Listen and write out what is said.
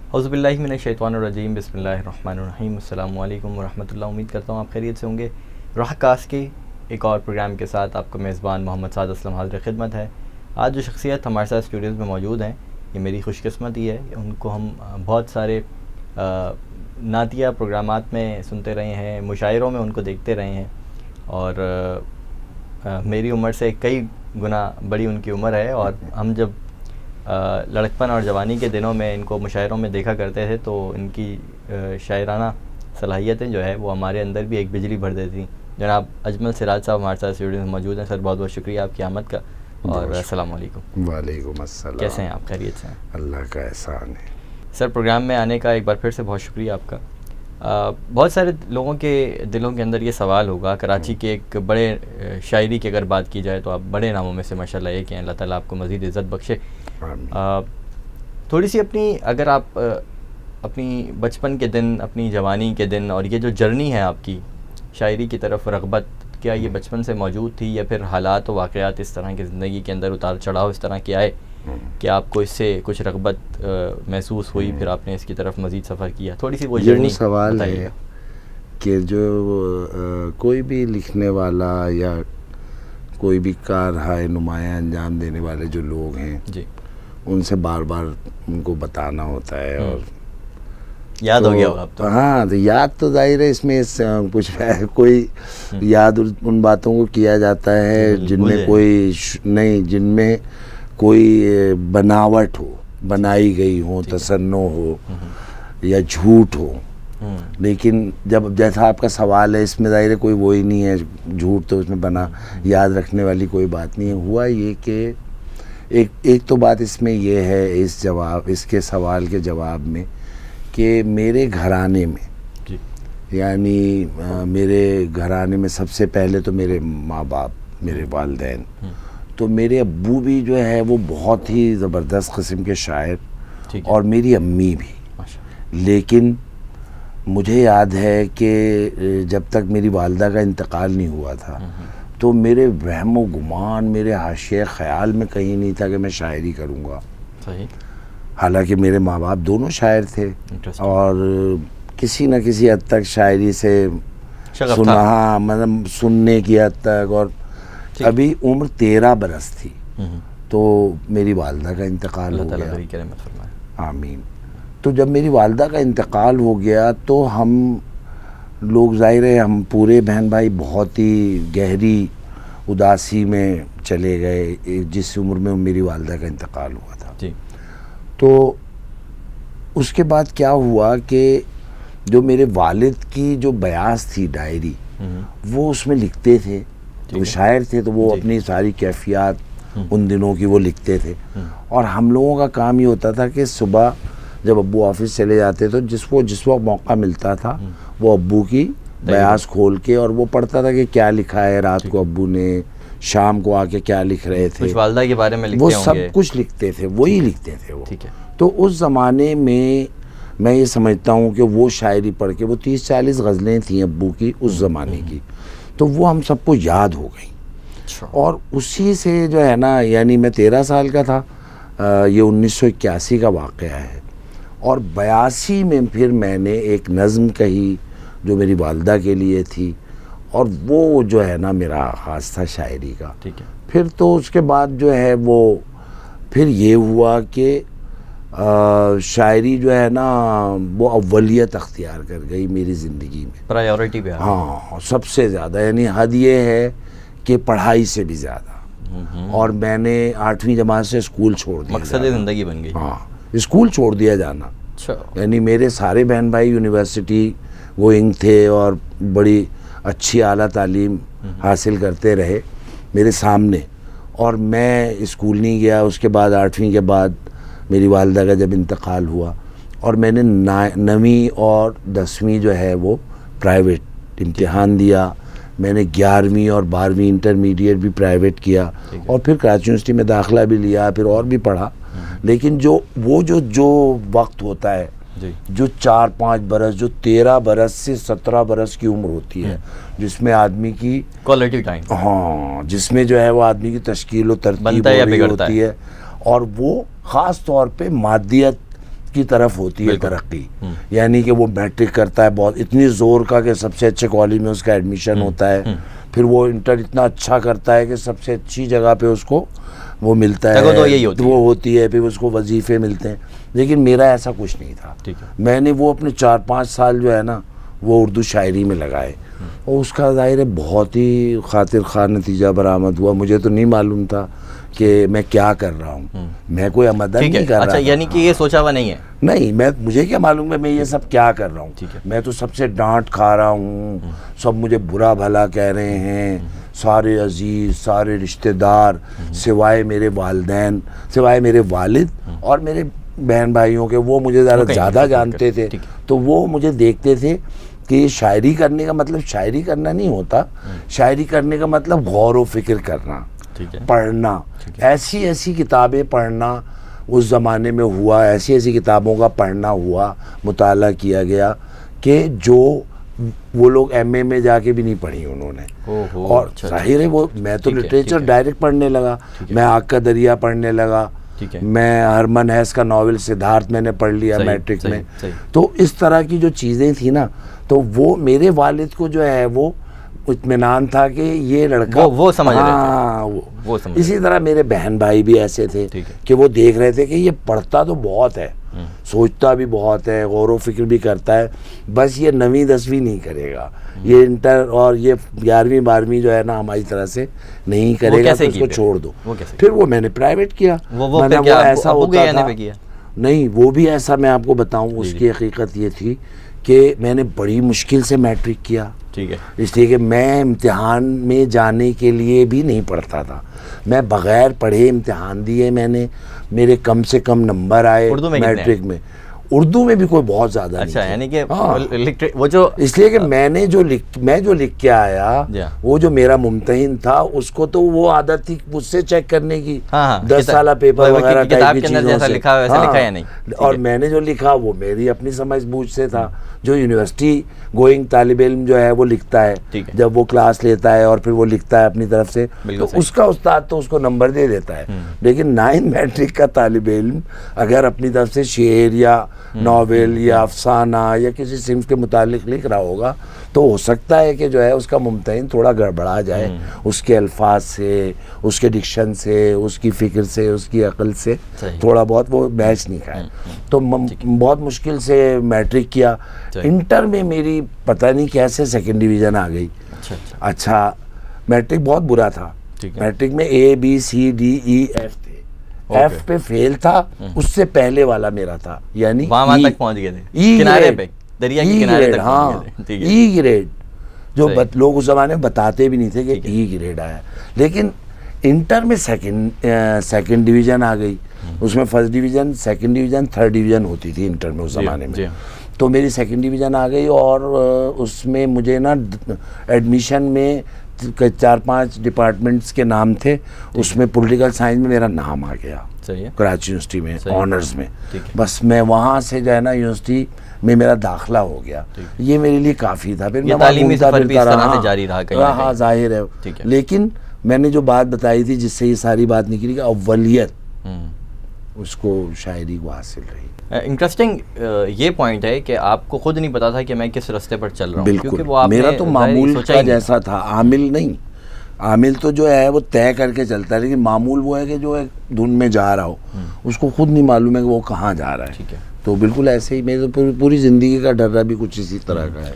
औज़ुबिल्लाहि मिनश्शैतानिर्रजीम बिस्मिल्लाहिर्रहमानिर्रहीम अस्सलामु अलैकुम वरहमतुल्लाह। उम्मीद करता हूँ आप खैरियत से होंगे। राहकास्ट के एक और प्रोग्राम के साथ आपका मेज़बान मोहम्मद साद असलम हाज़िर खिदमत है। आज जो शख्सियत हमारे साथ स्टूडियोज़ में मौजूद हैं, ये मेरी खुशकिस्मती है। उनको हम बहुत सारे नातिया प्रोग्रामात में सुनते रहे हैं, मुशायरों में उनको देखते रहे हैं और मेरी उम्र से कई गुना बड़ी उनकी उम्र है। और हम जब लड़कपन और जवानी के दिनों में इनको मुशायरों में देखा करते थे तो इनकी शायराना सलाहियतें जो है वो हमारे अंदर भी एक बिजली भर देती। जनाब अजमल सिराज साहब हमारे साथ स्टूडियो में मौजूद हैं। सर बहुत बहुत शुक्रिया आपकी आमद का और अस्सलाम वालेकुम। वालेकुम अस्सलाम। कैसे हैं आप? खैरियत से हैं? अल्लाह का एहसान है। सर प्रोग्राम में आने का एक बार फिर से बहुत शुक्रिया आपका। बहुत सारे लोगों के दिलों के अंदर ये सवाल होगा, कराची के एक बड़े शायरी की अगर बात की जाए तो आप बड़े नामों में से माशाल्लाह एक हैं। अल्लाह ताला आपको मज़ीद इज़्ज़त बख्शे। थोड़ी सी अगर आप अपनी बचपन के दिन, अपनी जवानी के दिन और ये जो जर्नी है आपकी शायरी की तरफ रग़बत, क्या ये बचपन से मौजूद थी या फिर हालात व वाक़यात इस तरह की ज़िंदगी के अंदर उतार चढ़ाव इस तरह के आए कि आपको इससे कुछ रग़बत महसूस हुई, फिर आपने इसकी तरफ मज़ीद सफ़र किया? थोड़ी सी वो जर्नी सवाल है कि जो कोई भी लिखने वाला या कोई भी कारहाय नुमाया अंजाम देने वाले जो लोग हैं जी, उनसे बार बार उनको बताना होता है और याद हो गया होगा अब तो। हाँ, तो याद तो जाहिर है इसमें कुछ है, कोई याद उन बातों को किया जाता है जिनमें कोई नहीं, जिनमें कोई बनावट हो, बनाई गई हो, तसन्नो हो या झूठ हो। लेकिन जब जैसा आपका सवाल है इसमें जाहिर है कोई वो ही नहीं है, झूठ तो उसमें बना याद रखने वाली कोई बात नहीं है। हुआ ये कि एक तो बात इसमें ये है, इसके सवाल के जवाब में, कि मेरे घराने में यानी मेरे घराने में सबसे पहले तो मेरे माँ बाप, मेरे वालिदैन, तो मेरे अब्बू भी जो है वो बहुत ही ज़बरदस्त किस्म के शायर और मेरी अम्मी भी। लेकिन मुझे याद है कि जब तक मेरी वालदा का इंतकाल नहीं हुआ था तो मेरे वहम व गुमान, मेरे हाशिए ख़याल में कहीं नहीं था कि मैं शायरी करूँगा। हालांकि मेरे माँ बाप दोनों शायर थे और किसी न किसी हद तक शायरी से सुना, हाँ मतलब सुनने की हद तक। और अभी उम्र 13 बरस थी तो मेरी वालदा का इंतकाल हो गया। आमीन। तो जब मेरी वालदा का इंतकाल हो गया तो हम लोग, जाहिर है हम पूरे बहन भाई बहुत ही गहरी उदासी में चले गए जिस उम्र में मेरी वालदा का इंतकाल हुआ था जी। तो उसके बाद क्या हुआ कि जो मेरे वालिद की जो बयास थी डायरी, वो उसमें लिखते थे, तो शायर थे तो वो अपनी सारी कैफियत उन दिनों की वो लिखते थे। और हम लोगों का काम ये होता था कि सुबह जब अब्बू ऑफिस चले जाते तो जिस वक्त मौका मिलता था वो अब्बू की बयास खोल के और वो पढ़ता था कि क्या लिखा है रात को अब्बू ने, शाम को आके क्या लिख रहे थे, कुछ वालदा के बारे में लिखते वो सब कुछ लिखते थे, वही लिखते थे वो। ठीक है। तो उस ज़माने में मैं ये समझता हूँ कि वो शायरी पढ़ के, वो 30-40 गज़लें थी अब्बू की उस ज़माने की, तो वो हम सबको याद हो गई। और उसी से जो है ना, यानी मैं 13 साल का था, ये 1981 का वाक़या है। और 82 में फिर मैंने एक नज़्म कही जो मेरी वालदा के लिए थी और वो जो है ना मेरा ख़ास था शायरी का। ठीक है। फिर तो उसके बाद जो है वो फिर ये हुआ कि शायरी जो है ना वो अव्वलियत अख्तियार कर गई मेरी ज़िंदगी में, प्रायोरिटी पे। हाँ, सबसे ज़्यादा, यानी हद ये है कि पढ़ाई से भी ज़्यादा। और मैंने 8वीं जमात से स्कूल छोड़ दिया, मकसद ज़िंदगी बन गई। हाँ, स्कूल छोड़ दिया जाना। यानी मेरे सारे बहन भाई यूनिवर्सिटी गोइंग थे और बड़ी अच्छी आला तालीम हासिल करते रहे मेरे सामने, और मैं स्कूल नहीं गया। उसके बाद 8वीं के बाद मेरी वालदा का जब इंतकाल हुआ और मैंने 9वीं और 10वीं जो है वो प्राइवेट इम्तिहान दिया। मैंने 11वीं और 12वीं इंटरमीडिएट भी प्राइवेट किया और फिर कराची यूनिवर्सिटी में दाखिला भी लिया, फिर और भी पढ़ा। लेकिन जो वक्त होता है, जो 4-5 बरस, जो 13 बरस से 17 बरस की उम्र होती है, जिसमें आदमी की क्वालिटी टाइम, हाँ, जिसमें जो है वो आदमी की तश्कील व तरतीब हो रही होती है और वो ख़ास तौर पे मादियत की तरफ होती है तरक्की, यानी कि वो मैट्रिक करता है बहुत इतनी जोर का कि सबसे अच्छे कॉलेज में उसका एडमिशन होता है, फिर वो इंटर इतना अच्छा करता है कि सबसे अच्छी जगह पे उसको वो मिलता है, वो होती है, फिर उसको वजीफे मिलते हैं। लेकिन मेरा ऐसा कुछ नहीं था। मैंने वो अपने 4-5 साल जो है ना वो उर्दू शायरी में लगाए और उसका ज़ाहिर है बहुत ही खातिर खा नतीजा बरामद हुआ। मुझे तो नहीं मालूम था कि मैं क्या कर रहा हूँ, मैं कोई आमदन नहीं कर रहा। यानी कि ये सोचा हुआ नहीं है? नहीं, मुझे क्या मालूम है मैं ये सब क्या कर रहा हूँ। मैं तो सबसे डांट खा रहा हूँ, सब मुझे बुरा भला कह रहे हैं, सारे अजीज, सारे रिश्तेदार, सिवाय मेरे वालिदैन, सिवाय मेरे वालिद और मेरे बहन भाइयों के, वो मुझे ज़्यादा जानते थे। तो वो मुझे देखते थे कि शायरी करने का मतलब शायरी करना नहीं होता, शायरी करने का मतलब गौर व फिक्र करना, पढ़ना, ऐसी ऐसी किताबें पढ़ना उस ज़माने में हुआ, ऐसी ऐसी किताबों का पढ़ना हुआ, मुताला किया गया कि जो वो लोग एमए में जाके भी नहीं पढ़ी उन्होंने। और जाहिर है वो मैं तो लिटरेचर डायरेक्ट पढ़ने लगा, मैं आग का दरिया पढ़ने लगा, मैं हरमन हैस का नॉवेल सिद्धार्थ मैंने पढ़ लिया मैट्रिक में। तो इस तरह की जो चीज़ें थी ना, तो वो मेरे वालिद को जो है वो इत्मीनान था कि ये लड़का वो समझ रहे थे। हाँ, वो समझ। इसी तरह मेरे बहन भाई भी ऐसे थे कि वो देख रहे थे कि ये पढ़ता तो बहुत है, सोचता भी बहुत है, गौर व फिक्र भी करता है, बस ये 9वीं 10वीं नहीं करेगा, ये इंटर और ये 11वीं 12वीं जो है ना हमारी तरह से नहीं करेगा, तो उसको छोड़ दो। फिर वो मैंने प्राइवेट किया। वो ऐसा होता था नहीं, वो भी ऐसा मैं आपको बताऊं, उसकी हकीकत ये थी कि मैंने बड़ी मुश्किल से मैट्रिक किया। ठीक है, इसलिए कि मैं इम्तिहान में जाने के लिए भी नहीं पढ़ता था, मैं बग़ैर पढ़े इम्तिहान दिए मैंने, मेरे कम से कम नंबर आए मैट्रिक में। उर्दू में भी कोई बहुत ज़्यादा अच्छा, नहीं, यानी कि वो जो इसलिए कि मैं जो लिख के आया, वो जो मेरा मुमतहिन था उसको तो वो आदत थी मुझसे चेक करने की, 10 साल पेपर वगैरह टाइप की चीज़ों से लिखा या नहीं। और मैंने जो लिखा वो मेरी अपनी समझ बूझ से था। जो यूनिवर्सिटी गोइंग तालिब इल्म जो है वो लिखता है, जब वो क्लास लेता है और फिर वो लिखता है अपनी तरफ से, तो उसका उस्ताद तो उसको नंबर दे देता है। लेकिन 9 मैट्रिक का तालिब इल्म अगर अपनी तरफ से शेर या नॉवेल या अफसाना या किसी सिम्स के मुतालिक लिख रहा होगा तो हो सकता है कि जो है उसका मुमतहिन थोड़ा गड़बड़ा जाए, उसके अल्फाज से, उसके डिक्शन से, उसकी फ़िक्र से, उसकी अक्ल से थोड़ा बहुत वो मैच नहीं खाए। तो बहुत मुश्किल से मैट्रिक किया। इंटर में मेरी पता नहीं कैसे 2nd डिवीज़न आ गई। अच्छा, मैट्रिक बहुत बुरा था। मैट्रिक में ABCDEF थे, F पे फेल था, उससे पहले वाला मेरा था, यानी वहां तक पहुंच गए थे, किनारे पे, दरिया के किनारे तक पहुंच गए थे। E ग्रेड जो लोग उस जमाने में बताते भी नहीं थे कि E ग्रेड आया। लेकिन इंटर में 2nd डिवीज़न आ गई, उसमें 1st division, 2nd division, 3rd division होती थी इंटर में उस ज़माने में। तो मेरी 2nd डिवीज़न आ गई और उसमें मुझे ना एडमिशन में 4-5 डिपार्टमेंट्स के नाम थे, उसमें पॉलिटिकल साइंस में मेरा नाम आ गया, कराची यूनिवर्सिटी में ऑनर्स में। बस मैं वहाँ से जो है ना यूनिवर्सिटी में मेरा दाखिला हो गया, ये मेरे लिए काफ़ी था। फिर मैं जाहिर है। लेकिन मैंने जो बात बताई थी जिससे ये सारी बात निकली कि अव्वलियत उसको शायरी को हासिल रही। इंटरेस्टिंग ये पॉइंट है कि आपको खुद नहीं पता था कि मैं किस रास्ते पर चल रहा हूँ। बिल्कुल, वो मेरा तो मामूल का जैसा था, आमिल नहीं। आमिल तो जो है वो तय करके चलता है, लेकिन मामूल वो है कि जो एक धुन में जा रहा हो, उसको खुद नहीं मालूम है कि वो कहाँ जा रहा है। तो बिल्कुल ऐसे ही मेरी तो पूरी ज़िंदगी का डर भी कुछ इसी तरह का है।